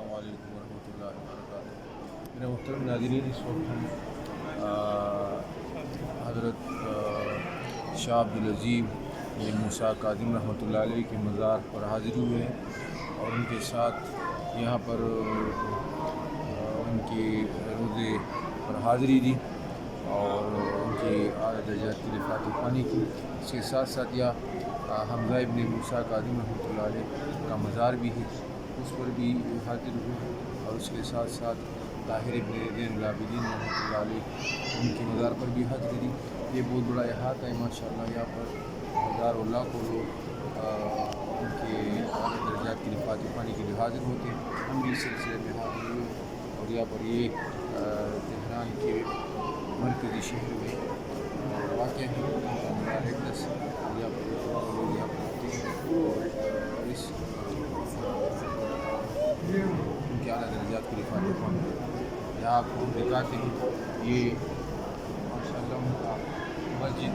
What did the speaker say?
अस्सलामु अलैकुम वरहमतुल्लाहि वबरकातुहू। मेरे मुहतरम नाज़रीन, इस वक्त हम हज़रत शाह अब्दुल अज़ीम बिन मूसा काज़िम रहमतुल्लाह अलैह के मज़ार पर हाज़िर हुए हैं और उनके साथ यहाँ पर उनके रोज़े पर हाज़िरी दी और उनकी आला दर्जात की रिफ़ात पानी की। इसके साथ साथ यहाँ हमज़ा इब्न मूसा काज़िम रहमतुल्लाह अलैह का मज़ार भी है, उस पर भी हाज़िर हुए और उसके साथ साथ ताहिर इब्न ज़ैनुल आबिदीन रहमतुल्लाह अलैह उनके मज़ार पर भी हाज़िरी दी। ये बहुत बड़ा अहाता है माशाअल्लाह। यहाँ पर हज़ारों लाखों लोग उनके आला दर्जात की रिफ़ात पानी के लिए हाज़िर होते हैं। हम भी इस सिलसिले में हाज़िर हुए और यहाँ पर ये तेहरान के मरकज़ी शहर में वाक़ है। यहाँ पर लोग यहाँ पर आते हैं और इस उनके आला दर्जात की रिफ़ात पानी यहाँ आपको हम दिखाते हैं। ये माशाअल्लाह उनका मस्जिद